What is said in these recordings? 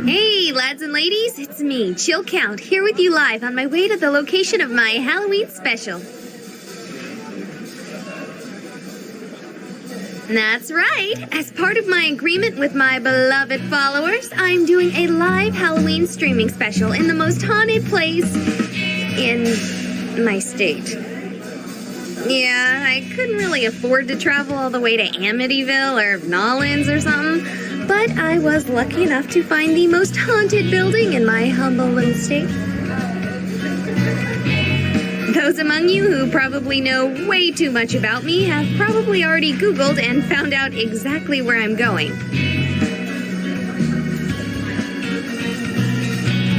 Hey, lads and ladies, it's me, Chill Count, here with you live on my way to the location of my Halloween special. That's right. As part of my agreement with my beloved followers, I'm doing a live Halloween streaming special in the most haunted place in my state. Yeah, I couldn't really afford to travel all the way to Amityville or Nolens or something, but I was lucky enough to find the most haunted building in my humble little state. Those among you who probably know way too much about me have probably already Googled and found out exactly where I'm going.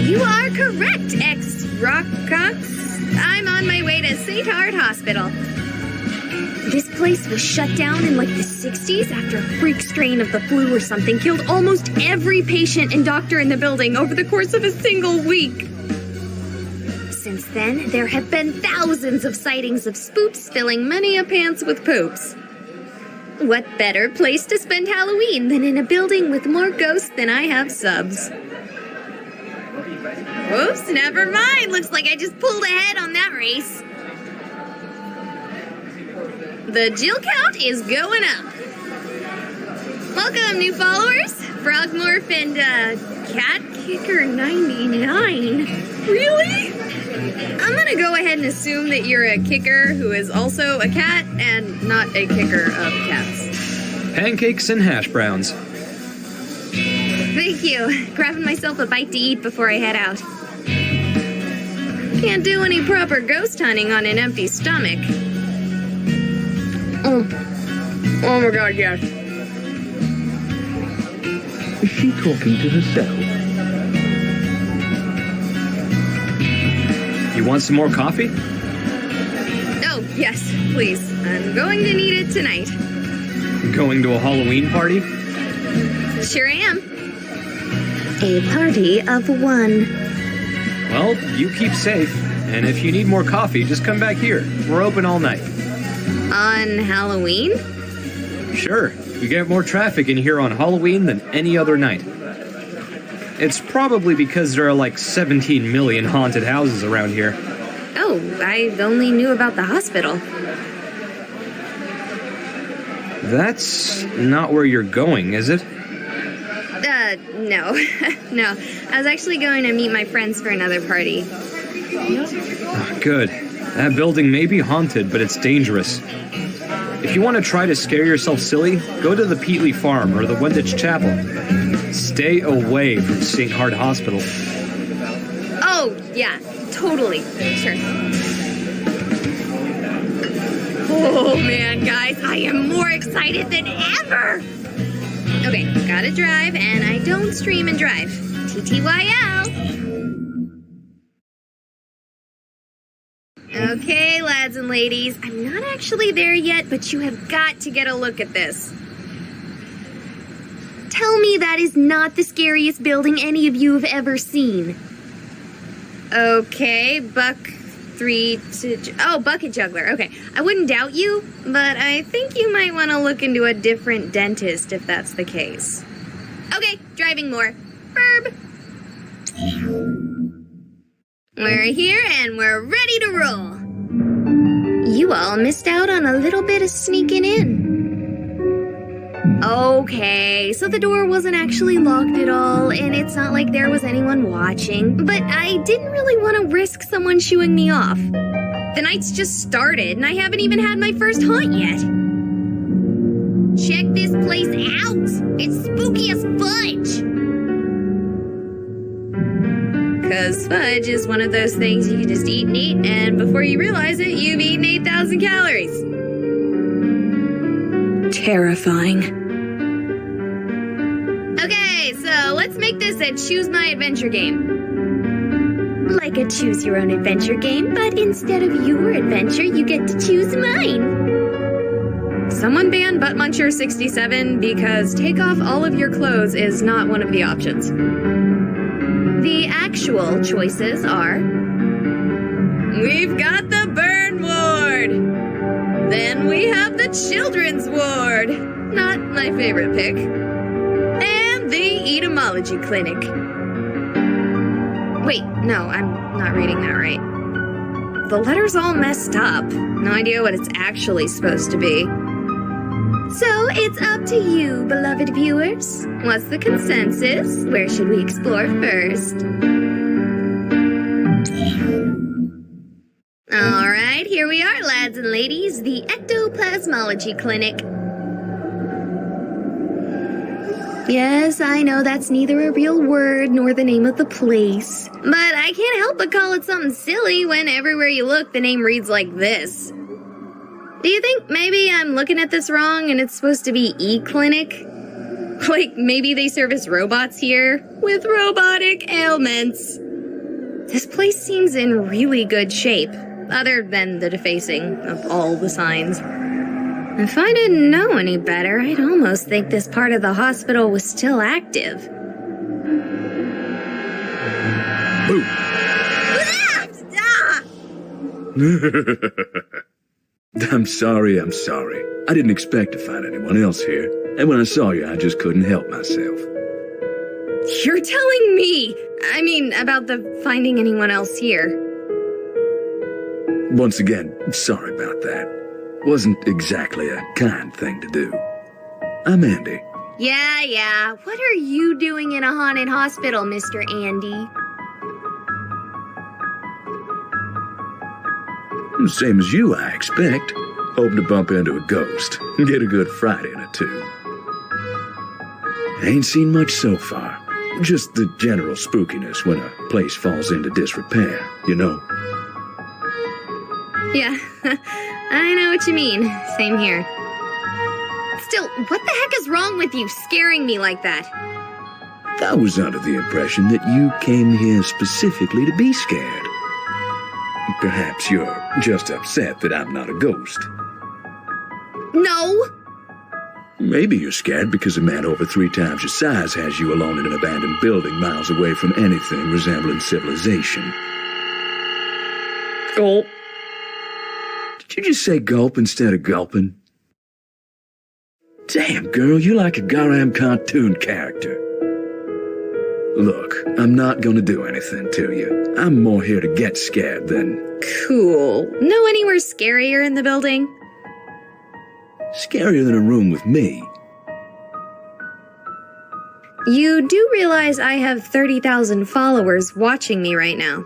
You are correct, ex-Rockcox. I'm on my way to St. Hart Hospital. This place was shut down in like the 60s after a freak strain of the flu or something killed almost every patient and doctor in the building over the course of a single week. Since then, there have been thousands of sightings of spooks filling many a pants with poops. What better place to spend Halloween than in a building with more ghosts than I have subs? Whoops, never mind. Looks like I just pulled ahead on that race. The Jill count is going up. Welcome, new followers. Frogmorph and, Cat Kicker 99. Really? I'm gonna go ahead and assume that you're a kicker who is also a cat and not a kicker of cats. Pancakes and hash browns. Thank you. Grabbing myself a bite to eat before I head out. Can't do any proper ghost hunting on an empty stomach. Oh my god, yes. Is she talking to herself? You want some more coffee? Oh, yes, please. I'm going to need it tonight. Going to a Halloween party? Sure am. A party of one. Well, you keep safe. And if you need more coffee, just come back here. We're open all night. On Halloween? Sure. You get more traffic in here on Halloween than any other night. It's probably because there are like 17 million haunted houses around here. Oh, I only knew about the hospital. That's not where you're going, is it? No. No. I was actually going to meet my friends for another party. Oh, good. That building may be haunted, but it's dangerous. If you want to try to scare yourself silly, go to the Peatley Farm or the Wenditch Chapel. Stay away from St. Hart Hospital. Oh, yeah, totally. Sure. Oh, man, guys, I am more excited than ever. Okay, gotta drive, and I don't stream and drive. TTYL. Okay, lads and ladies, I'm not actually there yet, but you have got to get a look at this. Tell me that is not the scariest building any of you have ever seen. Okay, Bucket Juggler. Okay, I wouldn't doubt you, but I think you might want to look into a different dentist if that's the case. Okay, driving more. Burb. We're here and we're ready to roll. You all missed out on a little bit of sneaking in. Okay, so the door wasn't actually locked at all, and it's not like there was anyone watching, but I didn't really want to risk someone shooing me off. The night's just started, and I haven't even had my first hunt yet. Check this place out! It's spooky as fudge! 'Cause fudge is one of those things you can just eat and eat, and before you realize it, you've eaten 8,000 calories. Terrifying. Okay, so let's make this a choose my adventure game. Like a choose your own adventure game, but instead of your adventure, you get to choose mine. Someone ban Butt Muncher 67 because take off all of your clothes is not one of the options. The actual choices are... We've got the burn ward! Then we have the children's ward. Not my favorite pick. And the Etymology Clinic. Wait, no, I'm not reading that right. The letter's all messed up. No idea what it's actually supposed to be. So, it's up to you, beloved viewers. What's the consensus? Where should we explore first? Alright, here we are, lads and ladies. The Ectoplasmology Clinic. Yes, I know that's neither a real word nor the name of the place. But I can't help but call it something silly when everywhere you look, the name reads like this. Do you think maybe I'm looking at this wrong and it's supposed to be E-Clinic? Like, maybe they service robots here with robotic ailments. This place seems in really good shape, other than the defacing of all the signs. If I didn't know any better, I'd almost think this part of the hospital was still active. Boo! I'm sorry. I didn't expect to find anyone else here. And when I saw you, I just couldn't help myself. You're telling me, about the finding anyone else here. Once again, sorry about that. Wasn't exactly a kind thing to do. I'm Andy. Yeah. What are you doing in a haunted hospital, Mr. Andy? Same as you, I expect. Hoping to bump into a ghost. Get a good fright in it, too. Ain't seen much so far. Just the general spookiness when a place falls into disrepair, you know? Yeah, I know what you mean. Same here. Still, what the heck is wrong with you scaring me like that? I was under the impression that you came here specifically to be scared. Perhaps you're just upset that I'm not a ghost. No! Maybe you're scared because a man over 3 times your size has you alone in an abandoned building miles away from anything resembling civilization. Gulp. Did you just say gulp instead of gulping? Damn, girl, you're like a Garam cartoon character. Look, I'm not gonna do anything to you. I'm more here to get scared than... Cool. Know anywhere scarier in the building? Scarier than a room with me. You do realize I have 30,000 followers watching me right now.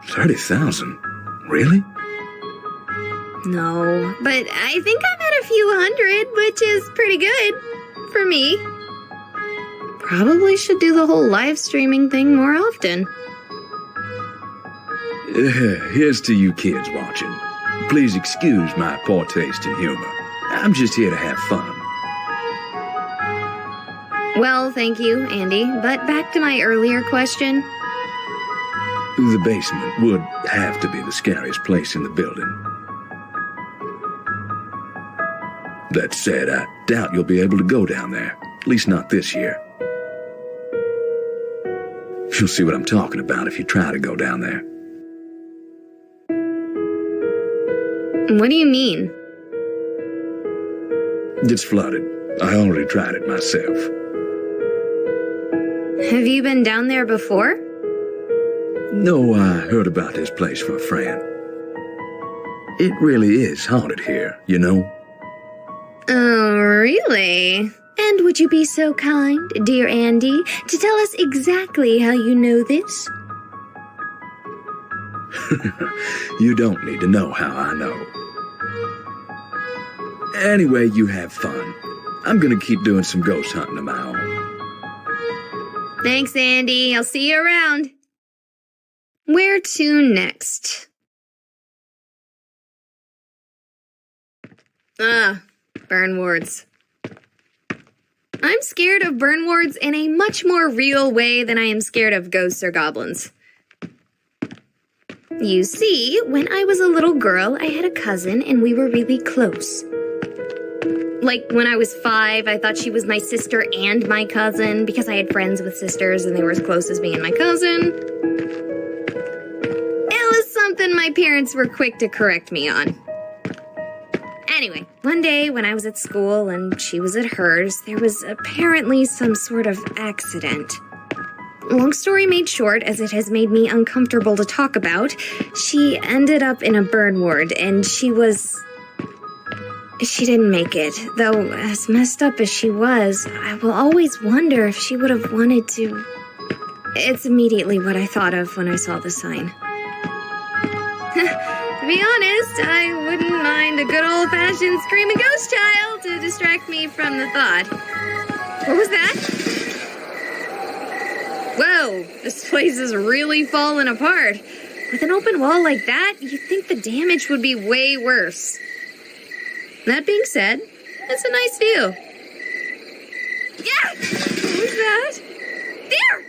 30,000? Really? No, but I think I'm at a few hundred, which is pretty good. For me. Probably should do the whole live streaming thing more often. Here's to you kids watching. Please excuse my poor taste in humor. I'm just here to have fun. Well, thank you, Andy. But back to my earlier question. The basement would have to be the scariest place in the building. That said, I doubt you'll be able to go down there. At least not this year. You'll see what I'm talking about if you try to go down there. What do you mean? It's flooded. I already tried it myself. Have you been down there before? No, I heard about this place from a friend. It really is haunted here, you know? Oh, really? And would you be so kind, dear Andy, to tell us exactly how you know this? You don't need to know how I know. Anyway, you have fun. I'm gonna keep doing some ghost hunting of my own. Thanks, Andy. I'll see you around. Where to next? Burn wards. I'm scared of burn wards in a much more real way than I am scared of ghosts or goblins. You see, when I was a little girl, I had a cousin and we were really close. Like, when I was 5, I thought she was my sister and my cousin because I had friends with sisters and they were as close as me and my cousin. It was something my parents were quick to correct me on. Anyway, one day when I was at school and she was at hers, there was apparently some sort of accident. Long story made short, as it has made me uncomfortable to talk about, she ended up in a burn ward and she didn't make it. Though, as messed up as she was, I will always wonder if she would have wanted to. It's immediately what I thought of when I saw the sign. To be honest, I wouldn't mind a good old-fashioned screaming ghost child to distract me from the thought. What was that? Whoa, this place is really falling apart. With an open wall like that, you'd think the damage would be way worse. That being said, it's a nice view. Yeah! What was that? There!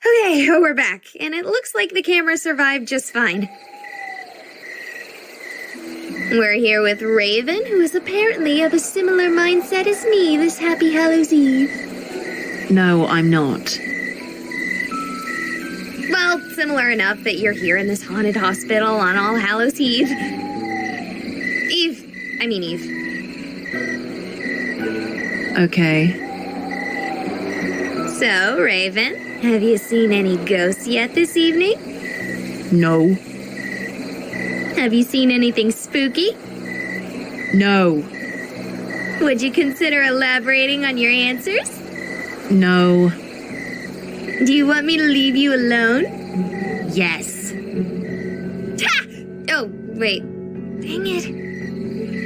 Okay, we're back, and it looks like the camera survived just fine. We're here with Raven, who is apparently of a similar mindset as me this Happy Hallows Eve. No, I'm not. Well, similar enough that you're here in this haunted hospital on All Hallows Eve. Eve. Okay. So, Raven, have you seen any ghosts yet this evening? No. Have you seen anything spooky? No. Would you consider elaborating on your answers? No. Do you want me to leave you alone? Yes. Ha! Oh, wait. Dang it.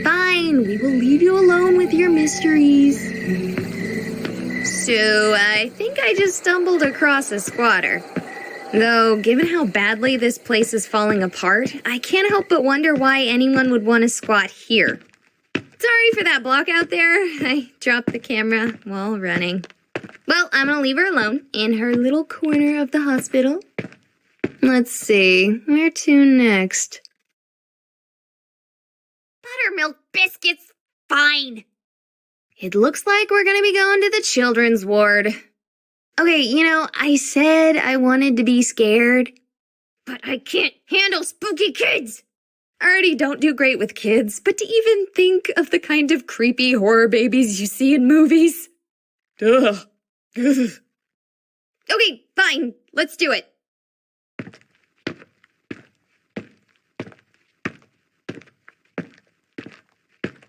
Fine, we will leave you alone with your mysteries. So, I think I just stumbled across a squatter. Though, given how badly this place is falling apart, I can't help but wonder why anyone would want to squat here. Sorry for that block out there. I dropped the camera while running. Well, I'm gonna leave her alone in her little corner of the hospital. Let's see, where to next? Buttermilk biscuits, fine. It looks like we're gonna be going to the children's ward. Okay, I said I wanted to be scared, but I can't handle spooky kids. I already don't do great with kids, but to even think of the kind of creepy horror babies you see in movies. Ugh. Okay, fine. Let's do it.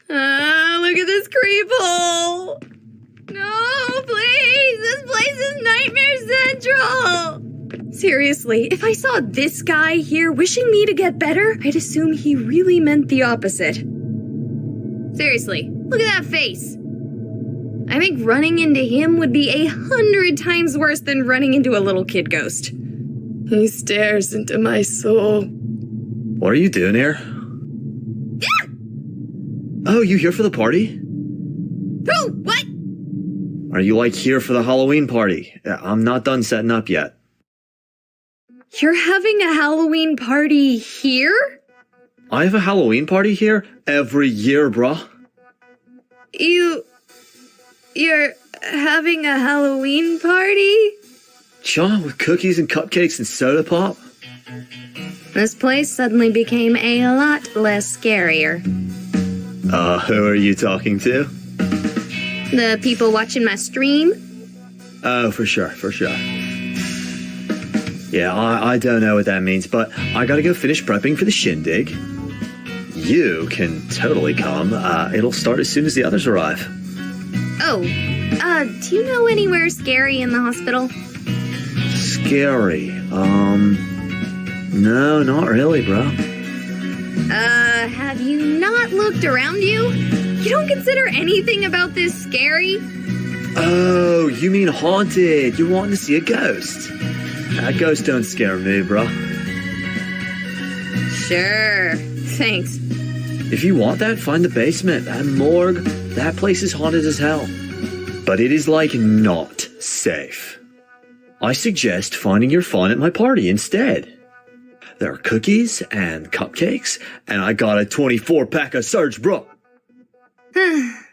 Look at this creep hole. No, please. This place is Nightmare Central. Seriously, if I saw this guy here wishing me to get better, I'd assume he really meant the opposite. Seriously, look at that face. I think running into him would be 100 times worse than running into a little kid ghost. He stares into my soul. What are you doing here? Ah! Oh, you here for the party? Who? What? Are you here for the Halloween party? I'm not done setting up yet. You're having a Halloween party here? I have a Halloween party here every year, bruh. You're having a Halloween party? Sure, with cookies and cupcakes and soda pop. This place suddenly became a lot less scarier. Who are you talking to? The people watching my stream? Oh, for sure. Yeah, I don't know what that means, but I gotta go finish prepping for the shindig. You can totally come. It'll start as soon as the others arrive. Oh, do you know anywhere scary in the hospital? Scary? No, not really, bro. Have you not looked around you? You don't consider anything about this scary? Oh, you mean haunted. You're wanting to see a ghost. Ghosts don't scare me, bro. Sure. Thanks. If you want that, find the basement. That morgue, that place is haunted as hell. But it is not safe. I suggest finding your fun at my party instead. There are cookies and cupcakes, and I got a 24-pack of Surge, bro.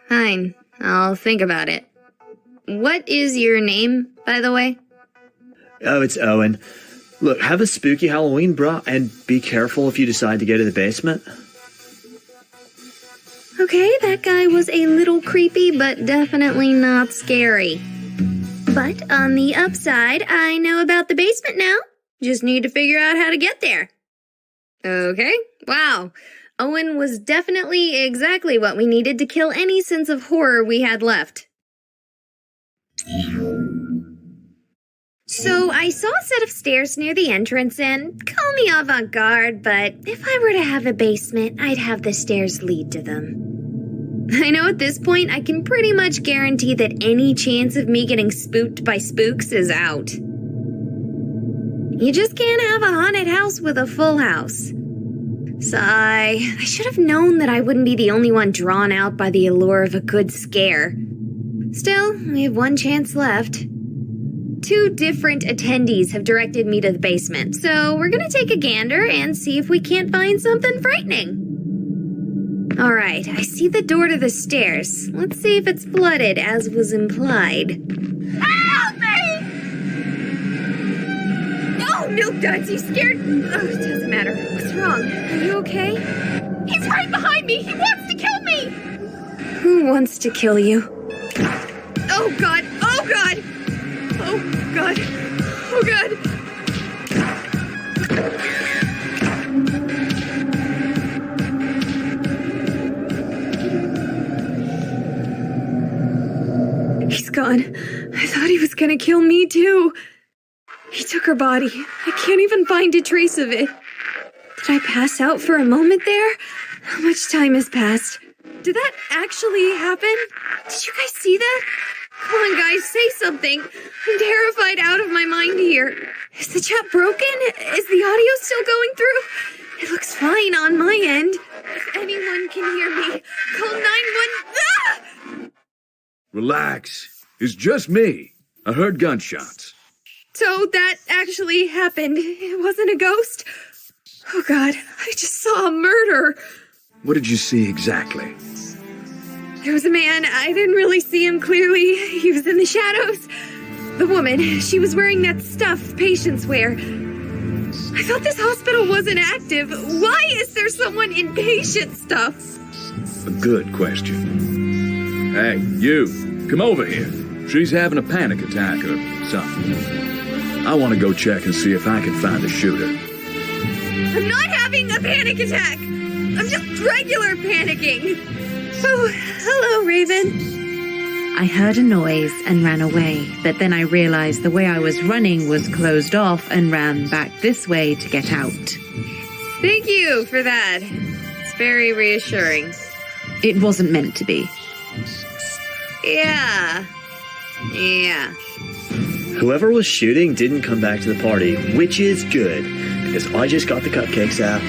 Fine. I'll think about it. What is your name, by the way? Oh, it's Owen. Look, have a spooky Halloween, bruh, and be careful if you decide to go to the basement. Okay, that guy was a little creepy, but definitely not scary. But on the upside, I know about the basement now. Just need to figure out how to get there. Okay, wow. Owen was definitely exactly what we needed to kill any sense of horror we had left. So I saw a set of stairs near the entrance, and call me avant-garde, but if I were to have a basement, I'd have the stairs lead to them. I know at this point I can pretty much guarantee that any chance of me getting spooked by spooks is out. You just can't have a haunted house with a full house. Sigh. I should have known that I wouldn't be the only one drawn out by the allure of a good scare. Still, we have one chance left. 2 different attendees have directed me to the basement, so we're gonna take a gander and see if we can't find something frightening. Alright, I see the door to the stairs. Let's see if it's flooded, as was implied. Help me! No, Duds, you scared? Oh, it doesn't matter. What's wrong? Are you okay? He's right behind me! He wants to kill me! Who wants to kill you? Oh, God! Oh, God! Oh, God. Oh, God. He's gone. I thought he was gonna kill me, too. He took her body. I can't even find a trace of it. Did I pass out for a moment there? How much time has passed? Did that actually happen? Did you guys see that? Come on, guys, say something. I'm terrified out of my mind here. Is the chat broken? Is the audio still going through? It looks fine on my end. If anyone can hear me, call 911. Ah! Relax. It's just me. I heard gunshots. So that actually happened. It wasn't a ghost? Oh, God, I just saw a murder. What did you see exactly? There was a man. I didn't really see him clearly. He was in the shadows. The woman, she was wearing that stuff patients wear. I thought this hospital wasn't active. Why is there someone in patient stuff? A good question. Hey, you, come over here. She's having a panic attack or something. I want to go check and see if I can find the shooter. I'm not having a panic attack. I'm just regular panicking. Oh, hello, Raven. I heard a noise and ran away, but then I realized the way I was running was closed off and ran back this way to get out. Thank you for that. It's very reassuring. It wasn't meant to be. Yeah. Whoever was shooting didn't come back to the party, which is good, because I just got the cupcakes out.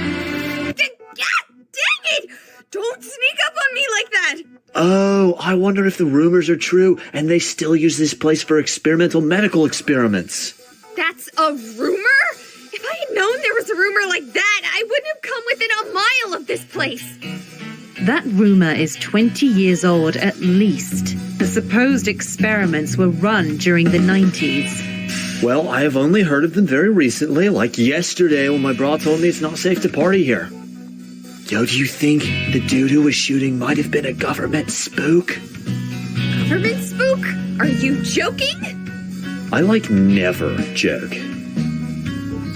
Dang it! Don't sneak up on me like that! Oh, I wonder if the rumors are true and they still use this place for experimental medical experiments. That's a rumor? If I had known there was a rumor like that, I wouldn't have come within a mile of this place. That rumor is 20 years old at least. The supposed experiments were run during the 90s. Well, I have only heard of them very recently, like yesterday when my bra told me it's not safe to party here. Yo, do you think the dude who was shooting might have been a government spook? Government spook? Are you joking? I never joke.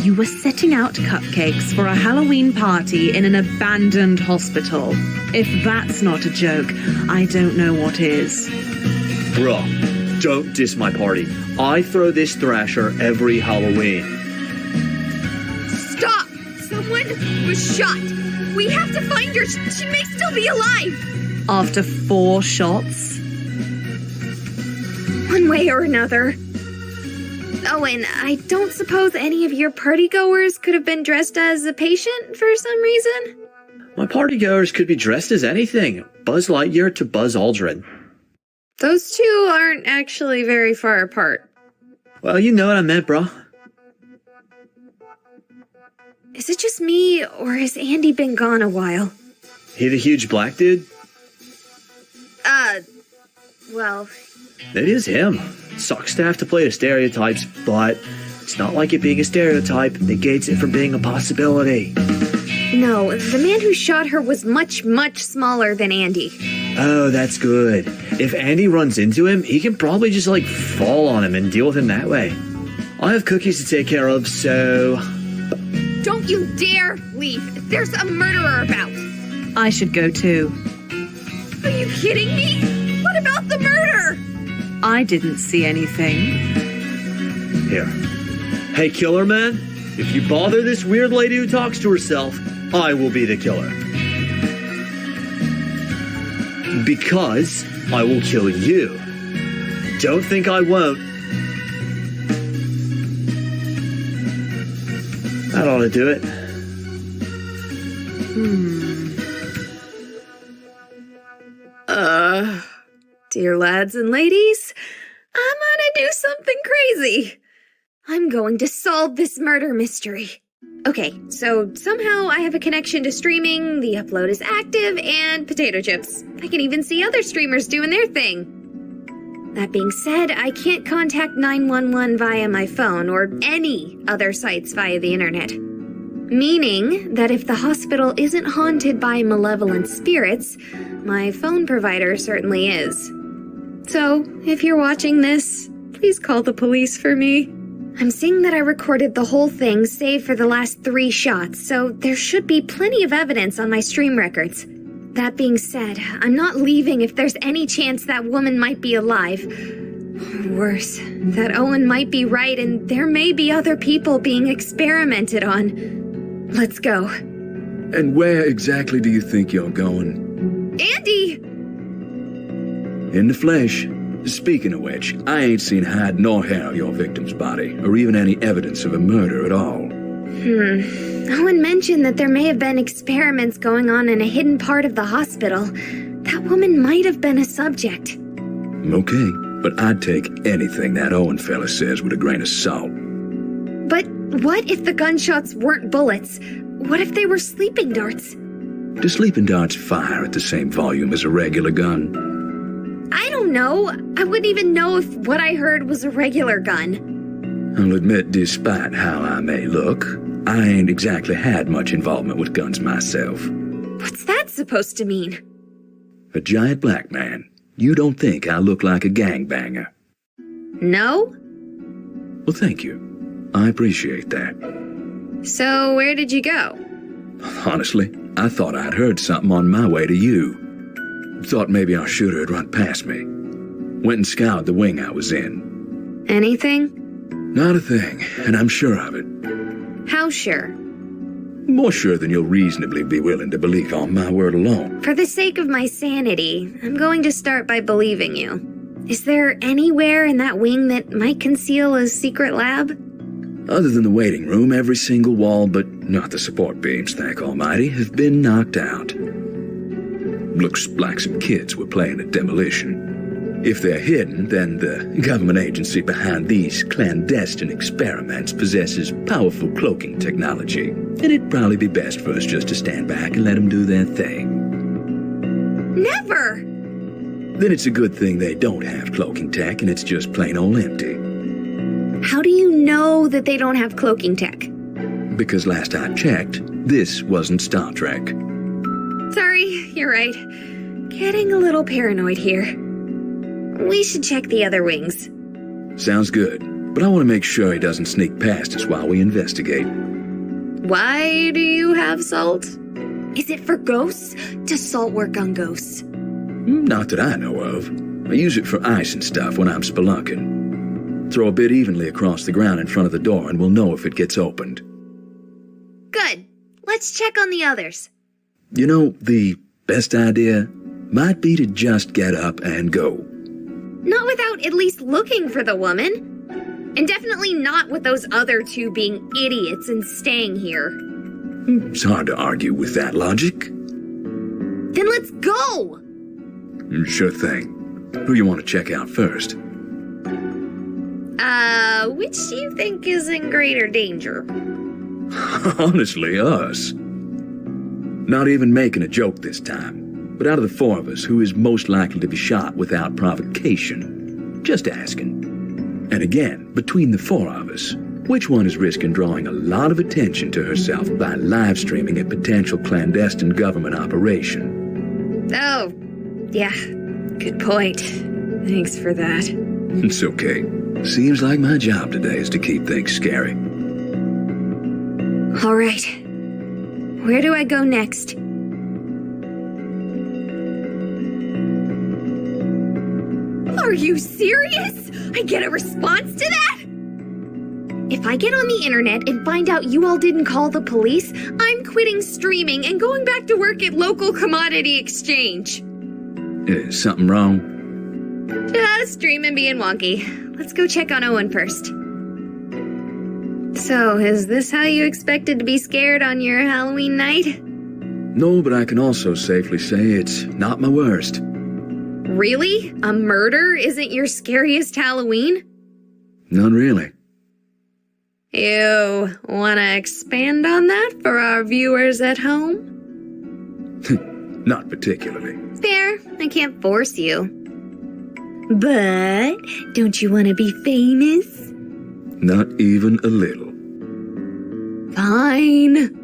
You were setting out cupcakes for a Halloween party in an abandoned hospital. If that's not a joke, I don't know what is. Bruh, don't diss my party. I throw this thrasher every Halloween. Stop! Someone was shot. We have to find her. She may still be alive. After 4 shots? One way or another. Owen, I don't suppose any of your partygoers could have been dressed as a patient for some reason? My partygoers could be dressed as anything. Buzz Lightyear to Buzz Aldrin. Those two aren't actually very far apart. Well, you know what I meant, bruh. Is it just me, or has Andy been gone a while? He the huge black dude? Well... It is him. Sucks to have to play the stereotypes, but It's not like it being a stereotype negates it from being a possibility. No, the man who shot her was much, much smaller than Andy. Oh, that's good. If Andy runs into him, he can probably just, fall on him and deal with him that way. I have cookies to take care of, so... Don't you dare leave. There's a murderer about. I should go too. Are you kidding me? What about the murder? I didn't see anything. Here. Hey, killer man, if you bother this weird lady who talks to herself, I will be the killer. Because I will kill you. Don't think I won't. That ought to do it. Dear lads and ladies, I'm gonna do something crazy. I'm going to solve this murder mystery. Okay, so somehow I have a connection to streaming, the upload is active, and potato chips. I can even see other streamers doing their thing. That being said, I can't contact 911 via my phone or any other sites via the internet. Meaning that if the hospital isn't haunted by malevolent spirits, my phone provider certainly is. So, if you're watching this, please call the police for me. I'm seeing that I recorded the whole thing save for the last 3 shots, so there should be plenty of evidence on my stream records. That being said, I'm not leaving if there's any chance that woman might be alive. Or worse, that Owen might be right and there may be other people being experimented on. Let's go. And where exactly do you think you're going? Andy! In the flesh. Speaking of which, I ain't seen hide nor hair of your victim's body, or even any evidence of a murder at all. Owen mentioned that there may have been experiments going on in a hidden part of the hospital. That woman might have been a subject. Okay, but I'd take anything that Owen fella says with a grain of salt. But what if the gunshots weren't bullets? What if they were sleeping darts? Do sleeping darts fire at the same volume as a regular gun? I don't know. I wouldn't even know if what I heard was a regular gun. I'll admit, despite how I may look, I ain't exactly had much involvement with guns myself. What's that supposed to mean? A giant black man. You don't think I look like a gangbanger? No? Well, thank you. I appreciate that. So, where did you go? Honestly, I thought I'd heard something on my way to you. Thought maybe our shooter had run past me. Went and scoured the wing I was in. Anything? Not a thing, and I'm sure of it. How sure? More sure than you'll reasonably be willing to believe on my word alone. For the sake of my sanity, I'm going to start by believing you. Is there anywhere in that wing that might conceal a secret lab? Other than the waiting room, every single wall, but not the support beams, thank Almighty, have been knocked out. Looks like some kids were playing at demolition. If they're hidden, then the government agency behind these clandestine experiments possesses powerful cloaking technology, and it'd probably be best for us just to stand back and let them do their thing. Never! Then it's a good thing they don't have cloaking tech and it's just plain old empty. How do you know that they don't have cloaking tech? Because last I checked, this wasn't Star Trek. Sorry, you're right. Getting a little paranoid here. We should check the other wings. Sounds good, but I want to make sure he doesn't sneak past us while we investigate. Why do you have salt? Is it for ghosts? Does salt work on ghosts? Not that I know of. I use it for ice and stuff when I'm spelunking. Throw a bit evenly across the ground in front of the door and we'll know if it gets opened. Good. Let's check on the others. You know, the best idea might be to just get up and go. Not without at least looking for the woman. And definitely not with those other 2 being idiots and staying here. It's hard to argue with that logic. Then let's go! Sure thing. Who you want to check out first? Which do you think is in greater danger? Honestly, us. Not even making a joke this time. But out of the 4 of us, who is most likely to be shot without provocation? Just asking. And again, between the 4 of us, Which one is risking drawing a lot of attention to herself by live streaming a potential clandestine government operation? Oh, yeah. Good point. Thanks for that. It's okay. Seems like my job today is to keep things scary. All right. Where do I go next? Are you serious? I get a response to that? If I get on the internet and find out you all didn't call the police, I'm quitting streaming and going back to work at local commodity exchange. Is something wrong? Just streaming being wonky. Let's go check on Owen first. So, is this how you expected to be scared on your Halloween night? No, but I can also safely say it's not my worst. Really? A murder isn't your scariest Halloween? Not really. You wanna expand on that for our viewers at home? Not particularly. Fair, I can't force you. But, don't you wanna be famous? Not even a little. Fine.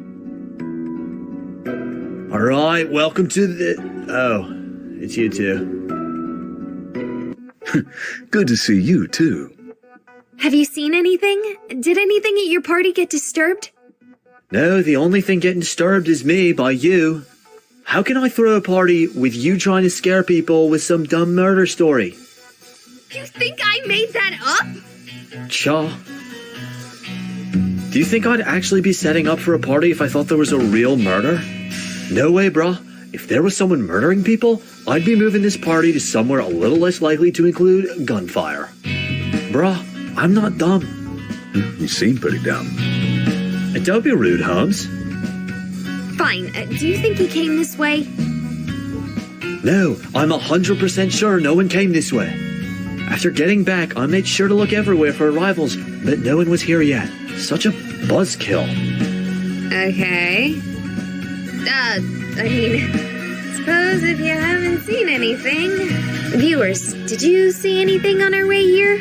Alright, welcome to the... Oh, it's you two. Good to see you, too. Have you seen anything? Did anything at your party get disturbed? No, the only thing getting disturbed is me by you. How can I throw a party with you trying to scare people with some dumb murder story? You think I made that up? Cha. Do you think I'd actually be setting up for a party if I thought there was a real murder? No way, bruh. If there was someone murdering people, I'd be moving this party to somewhere a little less likely to include gunfire. Bruh, I'm not dumb. You seem pretty dumb. And don't be rude, Holmes. Fine, do you think he came this way? No, I'm 100% sure no one came this way. After getting back, I made sure to look everywhere for arrivals, but no one was here yet. Such a buzzkill. Okay. Suppose if you haven't seen anything... Viewers, did you see anything on our way here?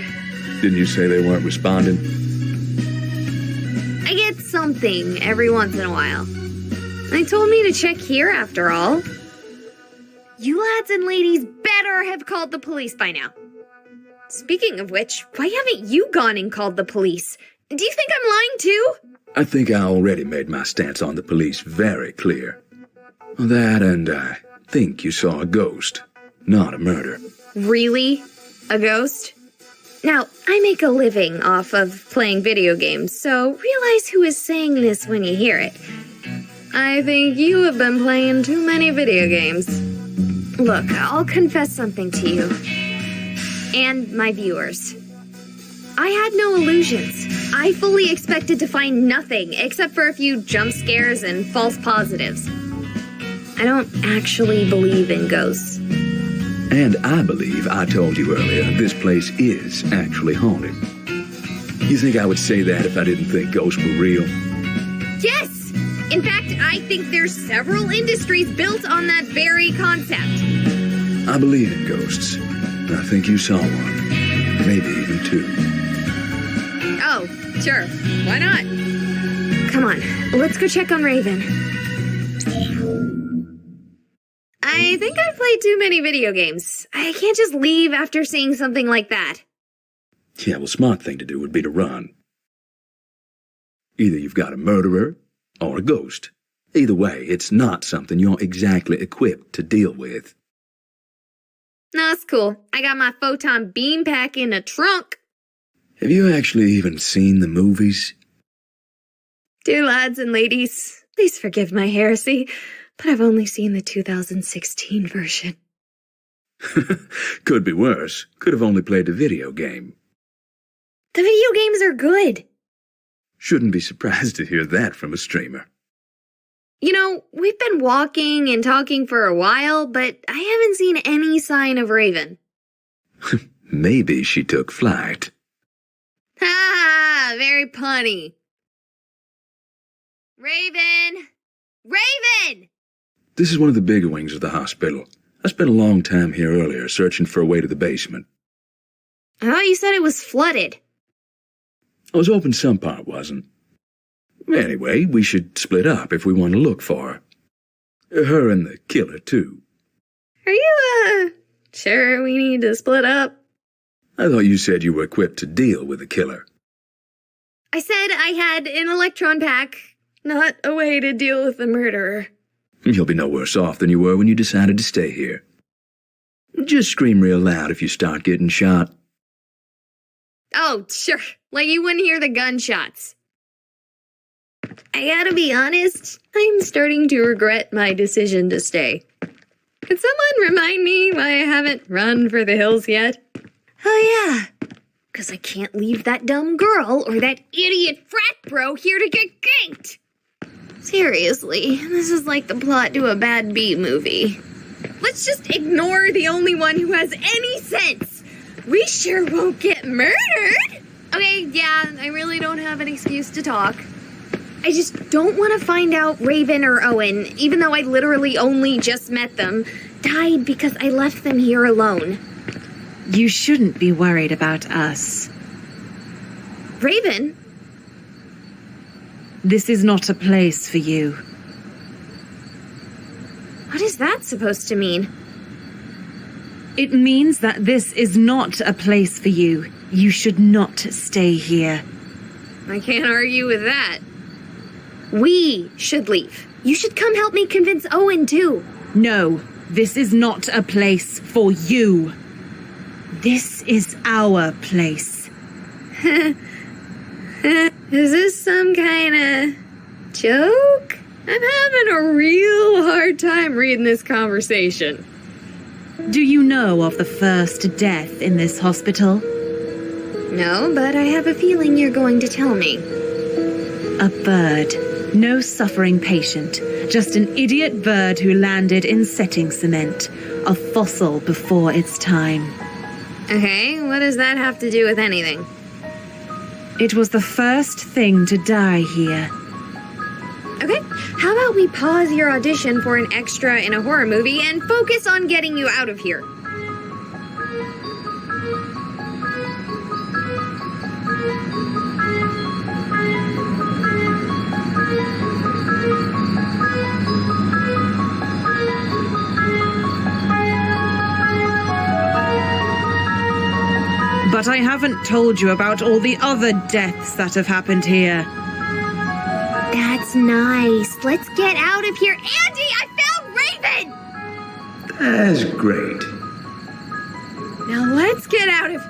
Didn't you say they weren't responding? I get something every once in a while. They told me to check here after all. You lads and ladies better have called the police by now. Speaking of which, why haven't you gone and called the police? Do you think I'm lying too? I think I already made my stance on the police very clear. That and I think you saw a ghost, not a murder. Really? A ghost? Now, I make a living off of playing video games, so realize who is saying this when you hear it. I think you have been playing too many video games. Look, I'll confess something to you. And my viewers. I had no illusions. I fully expected to find nothing except for a few jump scares and false positives. I don't actually believe in ghosts. And I believe I told you earlier this place is actually haunted. You think I would say that if I didn't think ghosts were real? Yes! In fact, I think there's several industries built on that very concept. I believe in ghosts. I think you saw one. Maybe even two. Oh, sure. Why not? Come on, let's go check on Raven. I think I've played too many video games. I can't just leave after seeing something like that. Yeah, well, smart thing to do would be to run. Either you've got a murderer or a ghost. Either way, it's not something you're exactly equipped to deal with. No, it's cool. I got my photon beam pack in a trunk. Have you actually even seen the movies? Dear lads and ladies, please forgive my heresy, but I've only seen the 2016 version. Could be worse. Could have only played the video game. The video games are good. Shouldn't be surprised to hear that from a streamer. You know, we've been walking and talking for a while, but I haven't seen any sign of Raven. Maybe she took flight. Ha! Very punny. Raven! Raven! This is one of the bigger wings of the hospital. I spent a long time here earlier searching for a way to the basement. I thought you said it was flooded. I was hoping some part wasn't. Anyway, we should split up if we want to look for her. Her and the killer, too. Are you, sure we need to split up? I thought you said you were equipped to deal with the killer. I said I had an electron pack, not a way to deal with the murderer. You'll be no worse off than you were when you decided to stay here. Just scream real loud if you start getting shot. Oh, sure. Like you wouldn't hear the gunshots. I gotta be honest, I'm starting to regret my decision to stay. Could someone remind me why I haven't run for the hills yet? Oh yeah, because I can't leave that dumb girl or that idiot frat bro here to get ganked. Seriously, this is like the plot to a bad B movie. Let's just ignore the only one who has any sense. We sure won't get murdered. Okay, yeah, I really don't have an excuse to talk. I just don't want to find out Raven or Owen, even though I literally only just met them, died because I left them here alone. You shouldn't be worried about us. Raven? This is not a place for you. What is that supposed to mean? It means that this is not a place for you. You should not stay here. I can't argue with that. We should leave. You should come help me convince Owen, too. No, this is not a place for you. This is our place. Is this some kind of joke? I'm having a real hard time reading this conversation. Do you know of the first death in this hospital? No, but I have a feeling you're going to tell me. A bird. No suffering patient. Just an idiot bird who landed in setting cement. A fossil before its time. Okay, what does that have to do with anything? It was the first thing to die here. Okay, how about we pause your audition for an extra in a horror movie and focus on getting you out of here? But I haven't told you about all the other deaths that have happened here. That's nice. Let's get out of here. Andy, I found Raven! That's great. Now let's get out of...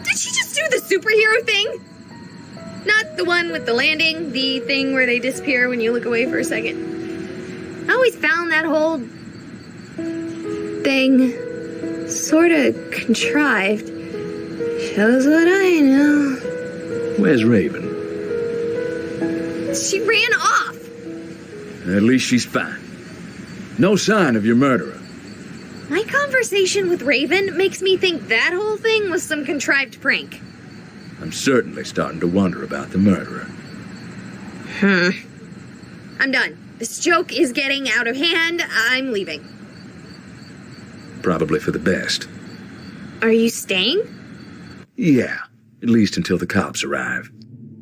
Did she just do the superhero thing? Not the one with the landing, the thing where they disappear when you look away for a second. I always found that whole... thing sort of contrived. Shows what I know. Where's Raven? She ran off. At least she's fine. No sign of your murderer. My conversation with Raven makes me think that whole thing was some contrived prank. I'm certainly starting to wonder about the murderer. I'm done. This joke is getting out of hand. I'm leaving. Probably for the best. Are you staying? Yeah, at least until the cops arrive.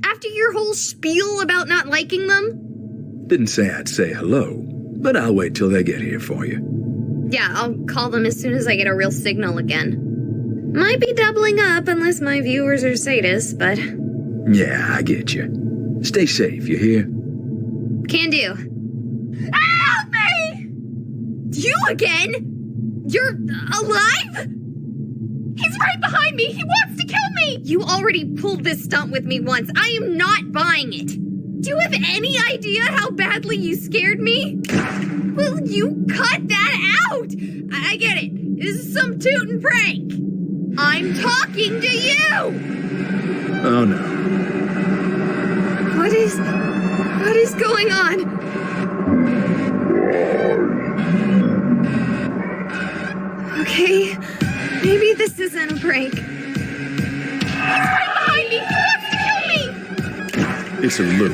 After your whole spiel about not liking them? Didn't say I'd say hello, but I'll wait till they get here for you. Yeah, I'll call them as soon as I get a real signal again. Might be doubling up unless my viewers are sadists, but... Yeah, I get you. Stay safe, you hear? Can do. Help me! You again? You're alive? He's right behind me! He wants to kill me! You already pulled this stunt with me once. I am not buying it. Do you have any idea how badly you scared me? Will you cut that out? I get it. This is some tootin' prank. I'm talking to you! Oh no. What is going on? Okay, maybe this isn't a prank. He's right behind me! He wants to kill me! It's a loop.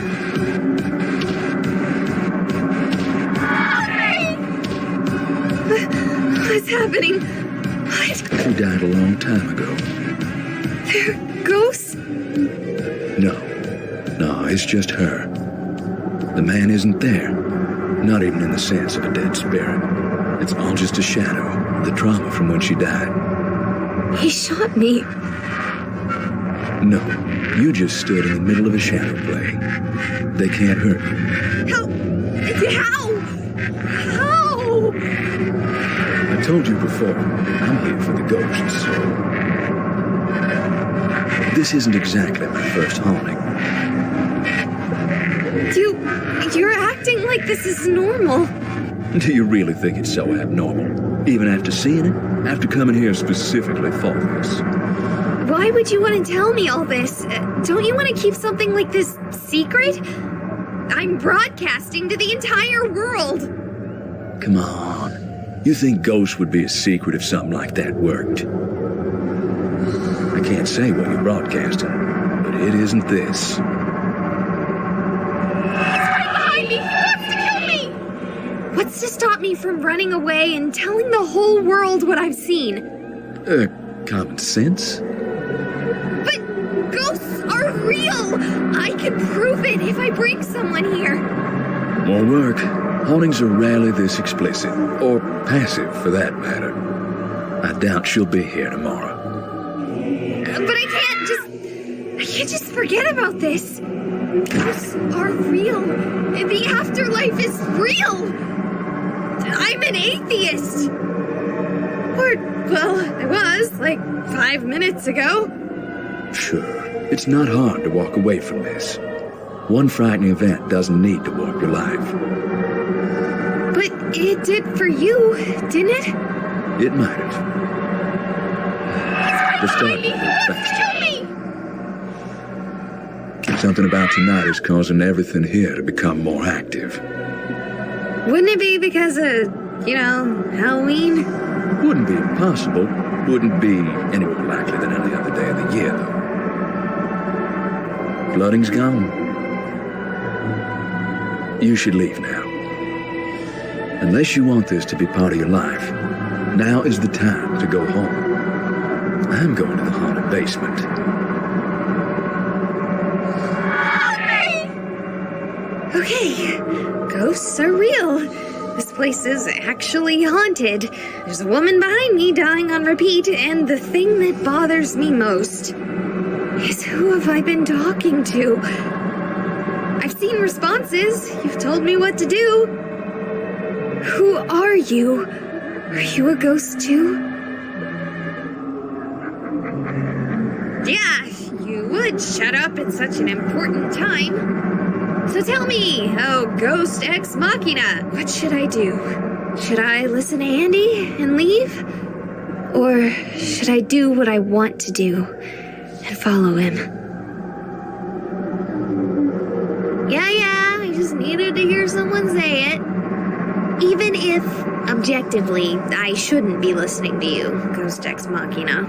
What's happening? What? She died a long time ago. They're ghosts? No, it's just her. The man isn't there. Not even in the sense of a dead spirit. It's all just a shadow, the trauma from when she died. He shot me. No, you just stood in the middle of a shadow play. They can't hurt you. How? How? I told you before, I'm here for the ghosts. This isn't exactly my first haunting. You're acting like this is normal. Do you really think it's so abnormal? Even after seeing it? After coming here specifically for this? Why would you want to tell me all this? Don't you want to keep something like this secret? I'm broadcasting to the entire world. Come on. You think ghosts would be a secret if something like that worked? I can't say what you're broadcasting, but it isn't this. He wants to kill me! What's to stop me from running away and telling the whole world what I've seen? Common sense? But ghosts are real! I can prove it if I bring someone here. More work. Hauntings are rarely this explicit, or passive for that matter. I doubt she'll be here tomorrow. But I can't just forget about this. Ghosts are real. The afterlife is real. I'm an atheist. Or, well, I was, like 5 minutes ago. Sure, it's not hard to walk away from this. One frightening event doesn't need to warp your life. But it did for you, didn't it? It might have. Let's start He wants to kill me! Something about tonight is causing everything here to become more active. Wouldn't it be because of, Halloween? Wouldn't be impossible. Wouldn't be any more likely than any other day of the year, though. Flooding's gone. You should leave now. Unless you want this to be part of your life, now is the time to go home. I'm going to the haunted basement. Okay, ghosts are real. This place is actually haunted. There's a woman behind me dying on repeat, and the thing that bothers me most is who have I been talking to? I've seen responses. You've told me what to do. Who are you? Are you a ghost too? Yeah, you would shut up at such an important time. So tell me, Ghost Ex Machina, what should I do? Should I listen to Andy and leave? Or should I do what I want to do and follow him? Yeah, I just needed to hear someone say it. Even if, objectively, I shouldn't be listening to you, Ghost Ex Machina.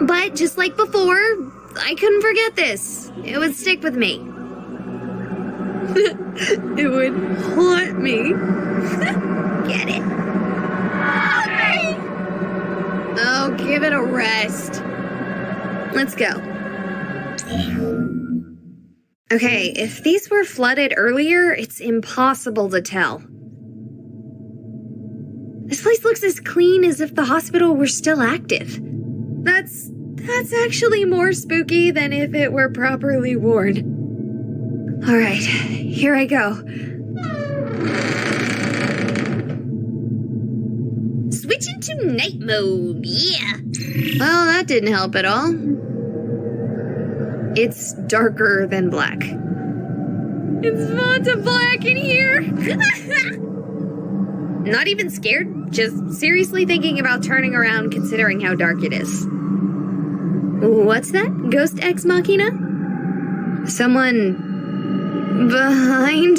But just like before, I couldn't forget this. It would stick with me. It would haunt me. Get it? Haunt me! Oh, give it a rest. Let's go. Okay, if these were flooded earlier, it's impossible to tell. This place looks as clean as if the hospital were still active. That's actually more spooky than if it were properly worn. All right, here I go. Switch into night mode, yeah. Well, that didn't help at all. It's darker than black. It's Vanta Black in here. Not even scared, just seriously thinking about turning around considering how dark it is. What's that? Ghost Ex Machina? Someone behind?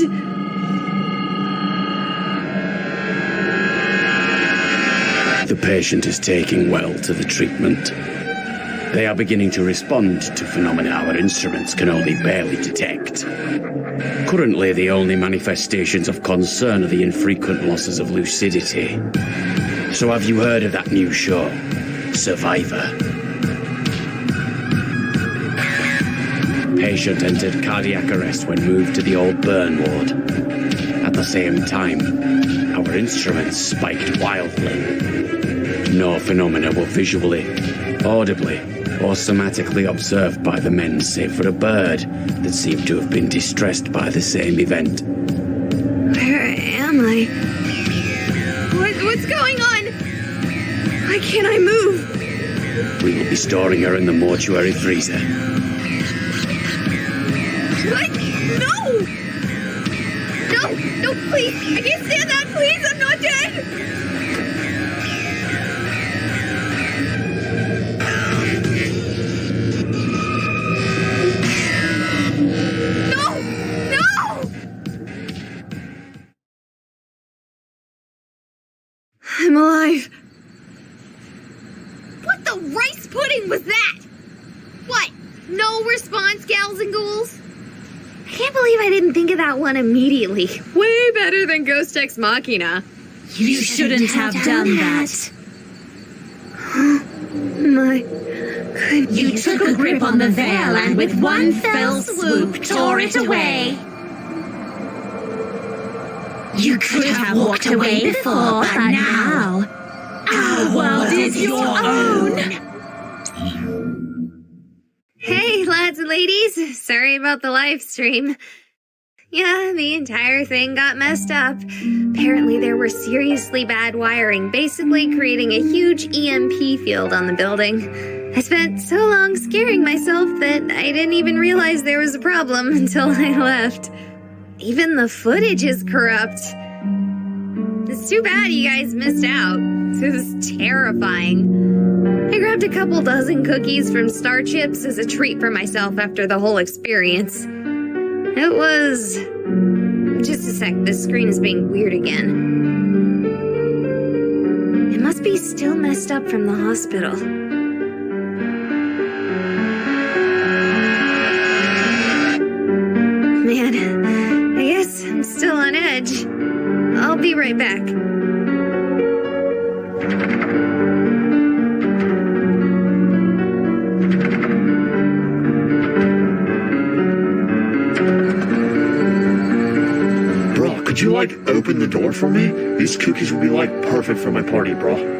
The patient is taking well to the treatment. They are beginning to respond to phenomena our instruments can only barely detect. Currently, the only manifestations of concern are the infrequent losses of lucidity. So have you heard of that new show, Survivor? patient entered cardiac arrest when moved to the old burn ward. At the same time, our instruments spiked wildly. No phenomena were visually, audibly, or somatically observed by the men save for a bird that seemed to have been distressed by the same event. Where am I? What's going on? Why can't I move? We will be storing her in the mortuary freezer. What? No! No, please! I can't stand that, please! I'm not dead! I'm alive. What the rice pudding was that? What? No response, gals and ghouls? I can't believe I didn't think of that one immediately. Way better than Ghost Ex Machina. You shouldn't have done that. My goodness. You took a grip on the veil and with one fell swoop tore it away. You could have walked away before, but now our world is your own. Hey, lads and ladies. Sorry about the live stream. Yeah, the entire thing got messed up. Apparently there were seriously bad wiring, basically creating a huge EMP field on the building. I spent so long scaring myself that I didn't even realize there was a problem until I left. Even the footage is corrupt. It's too bad you guys missed out. It was terrifying. I grabbed a couple dozen cookies from Star Chips as a treat for myself after the whole experience. It was... Just a sec, this screen is being weird again. It must be still messed up from the hospital. Man, I guess I'm still on edge. I'll be right back. Bro, could you, open the door for me? These cookies would be, perfect for my party, bro.